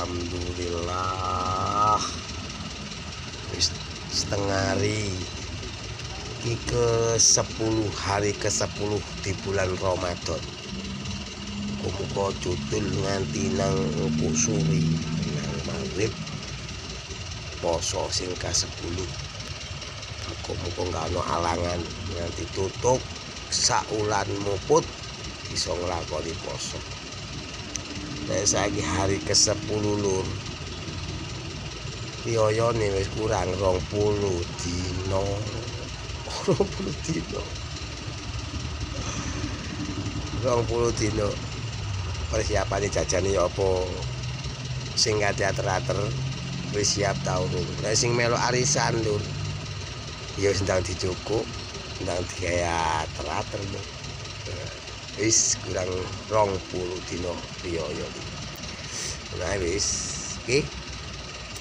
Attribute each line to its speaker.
Speaker 1: Alhamdulillah wis setengah hari iki hari ke-10 di bulan Ramadan. Muga judul nganti nang empuk sore nang maghrib poso sing ke-10. Muga gak ono halangan nganti tutup saulan muput bisa nglakoni poso. Nek saiki hari ke-10 lur. Riyane wis kurang 20 dina. 20 dina. 20 dina. Persiapane jajane ya apa sing ater-ater wis siap ta urung. Nek sing melu arisan lur. Ya ndang dicukuk, ndang digawe ater-ater lho. Wis kurang 20 dina riyaya iki. Nah wis, oke.